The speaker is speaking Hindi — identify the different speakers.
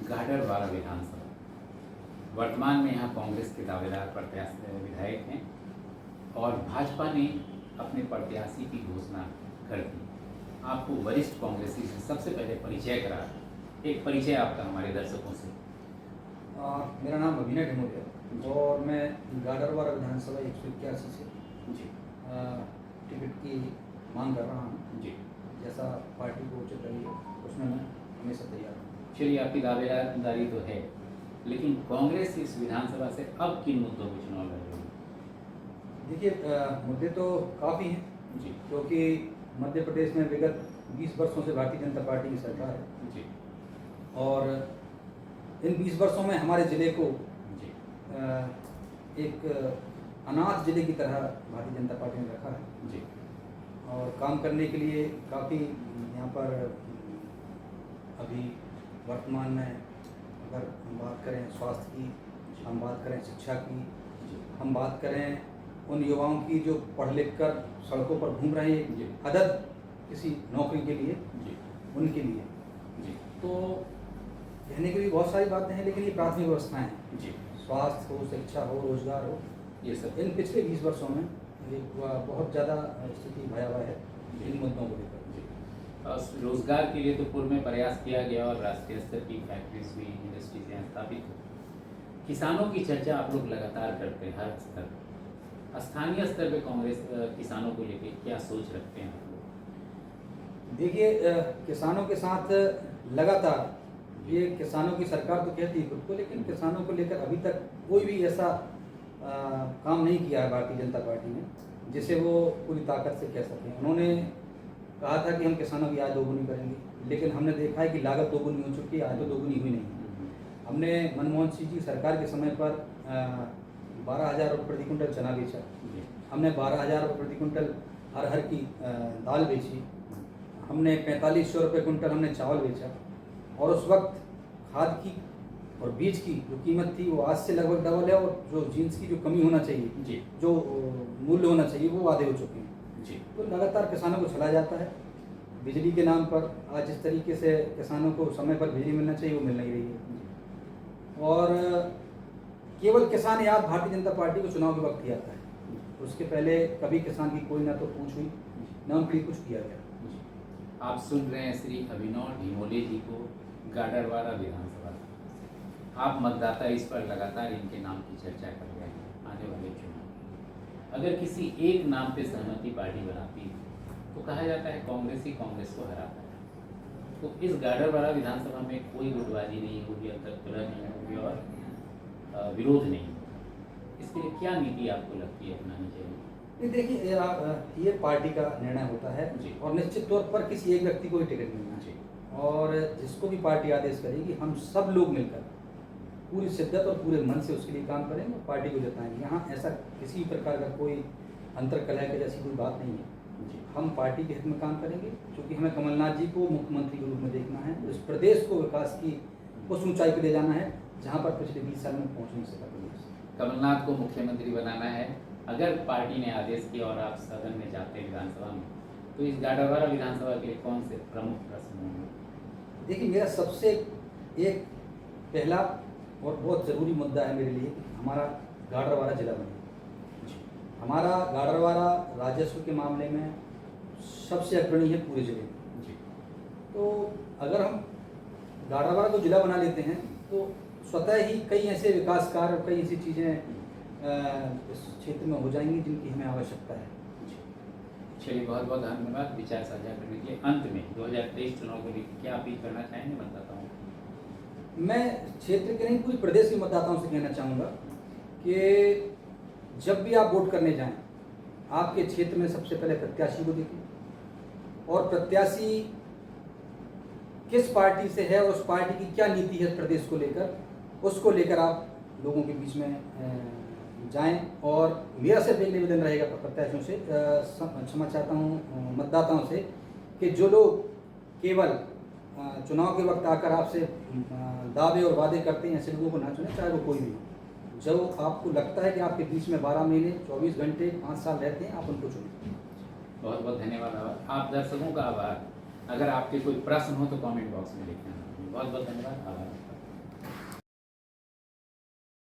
Speaker 1: गाडरवारा विधानसभा, वर्तमान में यहाँ कांग्रेस के दावेदार प्रत्याशी विधायक हैं और भाजपा ने अपने प्रत्याशी की घोषणा कर दी। आपको वरिष्ठ कांग्रेसी से सबसे पहले परिचय करा, एक परिचय आपका हमारे दर्शकों से।
Speaker 2: मेरा नाम अभिनय ढिमोले है और मैं गाडरवारा विधानसभा 181 से
Speaker 1: जी
Speaker 2: टिकट की मांग कर रहा हूँ।
Speaker 1: जी,
Speaker 2: जैसा पार्टी को उचित लगी है उसमें मैं हमेशा तैयार हूँ।
Speaker 1: चलिए, आपकी दावेदारी तो है, लेकिन कांग्रेस इस विधानसभा से अब किन मुद्दों पर चुनाव लड़ रही है?
Speaker 2: देखिए, मुद्दे तो काफ़ी हैं
Speaker 1: जी
Speaker 2: क्योंकि मध्य प्रदेश में विगत 20 वर्षों से भारतीय जनता पार्टी की सरकार है
Speaker 1: जी
Speaker 2: और इन 20 वर्षों में हमारे ज़िले को
Speaker 1: जी
Speaker 2: एक अनाथ ज़िले की तरह भारतीय जनता पार्टी ने रखा है
Speaker 1: जी
Speaker 2: और काम करने के लिए काफ़ी यहाँ पर अभी वर्तमान में अगर हम बात करें स्वास्थ्य की, हम बात करें शिक्षा की, हम बात करें उन युवाओं की जो पढ़ लिख कर सड़कों पर घूम रहे हैं अदद किसी नौकरी के लिए, उनके लिए
Speaker 1: जी
Speaker 2: तो कहने के लिए बहुत सारी बातें हैं, लेकिन ये प्राथमिक व्यवस्थाएं हैं।
Speaker 1: जी,
Speaker 2: स्वास्थ्य हो, शिक्षा हो, रोजगार हो,
Speaker 1: ये सब
Speaker 2: इन पिछले 20 वर्षों में एक बहुत ज़्यादा स्थिति भयावह है इन मुद्दों को लेकर।
Speaker 1: रोजगार के लिए तो पूर्व में प्रयास किया गया और राष्ट्रीय स्तर की फैक्ट्रीज भी, इंडस्ट्रीज यहाँ स्थापित हो। किसानों की चर्चा आप लोग लगातार करते हैं हर स्तर पर। स्थानीय स्तर पे कांग्रेस किसानों को लेकर क्या सोच रखते हैं आप लोग?
Speaker 2: देखिए, किसानों के साथ लगातार ये किसानों की सरकार तो कहती है खुद को, लेकिन किसानों को लेकर अभी तक कोई भी ऐसा काम नहीं किया है भारतीय जनता पार्टी ने जिसे वो पूरी ताकत से कह सकें। उन्होंने कहा था कि हम किसानों की आय दोगुनी करेंगे, लेकिन हमने देखा है कि लागत दोगुनी हो चुकी है, आय तो दोगुनी हुई नहीं। हमने मनमोहन सिंह जी सरकार के समय पर 12,000 रुपये प्रति कुंटल चना बेचा, हमने 12,000 रुपये प्रति कुंटल अरहर की दाल बेची, हमने 4500 रुपये कुंटल हमने चावल बेचा और उस वक्त खाद की और बीज की जो कीमत थी वो आज से लगभग डबल है और जो जीन्स की जो कमी होना चाहिए
Speaker 1: जी,
Speaker 2: जो मूल्य होना चाहिए वो आधे हो चुके हैं।
Speaker 1: जी,
Speaker 2: तो लगातार किसानों को छलाया जाता है। बिजली के नाम पर आज जिस तरीके से किसानों को समय पर बिजली मिलना चाहिए वो मिल नहीं रही है और केवल किसान याद भारतीय जनता पार्टी को चुनाव के वक्त ही आता है, उसके पहले कभी किसान की कोई ना तो पूछ हुई ना उनके लिए कुछ किया गया।
Speaker 1: आप सुन रहे हैं श्री अभिनव ढिमोले जी को गाडरवारा विधानसभा से। आप मतदाता इस पर लगातार इनके नाम की चर्चा कर रहे हैं आने वाले चुनाव। अगर किसी एक नाम पे सहमति पार्टी बनाती है तो कहा जाता है कांग्रेस ही कांग्रेस को हराता है। तो इस गाडरवारा विधानसभा में कोई गुटबाजी नहीं होगी, अंतर्कलह नहीं होगी और विरोध नहीं होगा। इसके लिए क्या नीति आपको लगती है अपनानी चाहिए?
Speaker 2: देखिए, ये पार्टी का निर्णय होता है और निश्चित तौर पर किसी एक व्यक्ति को ही टिकट मिलना चाहिए और जिसको भी पार्टी आदेश करेगी हम सब लोग मिलकर पूरी शिद्दत और पूरे मन से उसके लिए काम करेंगे और पार्टी को जिताएंगे। यहाँ ऐसा किसी भी प्रकार का कोई अंतर्कलह के जैसी कोई बात नहीं है। हम पार्टी के हित में काम करेंगे क्योंकि हमें कमलनाथ जी को मुख्यमंत्री के रूप में देखना है, इस प्रदेश को विकास की उस ऊंचाई पर ले जाना है जहाँ पर पिछले 20 साल में पहुँच नहीं सका प्रदेश।
Speaker 1: कमलनाथ को मुख्यमंत्री बनाना है। अगर पार्टी ने आदेश किया और आप सदन में जाते हैं विधानसभा में, तो इस गाडरवारा विधानसभा के लिए कौन से प्रमुख प्रश्न होंगे?
Speaker 2: देखिए, मेरा सबसे एक पहला और बहुत ज़रूरी मुद्दा है मेरे लिए कि हमारा गाडरवारा जिला बने। हमारा गाडरवारा राजस्व के मामले में सबसे अग्रणी है पूरे जिले में। तो अगर हम गाडरवारा को जिला बना लेते हैं तो स्वतः ही कई ऐसे विकास कार्य और कई ऐसी चीज़ें इस क्षेत्र में हो जाएंगी जिनकी हमें आवश्यकता है।
Speaker 1: चलिए, बहुत बहुत धन्यवाद विचार साझा करने के लिए। अंत में 2023 चुनाव को लेकर क्या अपील करना चाहेंगे मतदाताओं को?
Speaker 2: मैं क्षेत्र के नहीं पूरे प्रदेश के मतदाताओं से कहना चाहूँगा कि जब भी आप वोट करने जाएं, आपके क्षेत्र में सबसे पहले प्रत्याशी को देखें और प्रत्याशी किस पार्टी से है और उस पार्टी की क्या नीति है प्रदेश को लेकर, उसको लेकर आप लोगों के बीच में जाएं। और मेरा सिर्फ एक निवेदन रहेगा प्रत्याशियों से, क्षमा चाहता हूं मतदाताओं से, कि जो लोग केवल चुनाव के वक्त आकर आपसे दावे और वादे करते हैं ऐसे लोगों को ना चुनें, चाहे वो कोई भी हो। जब आपको लगता है कि आपके बीच में 12 महीने 24 घंटे 5 साल रहते हैं, आप उनको चुनें।
Speaker 1: बहुत बहुत धन्यवाद। आप दर्शकों का आभार। अगर आपके कोई प्रश्न हो तो कमेंट बॉक्स में लिखना। बहुत बहुत धन्यवाद, आभार।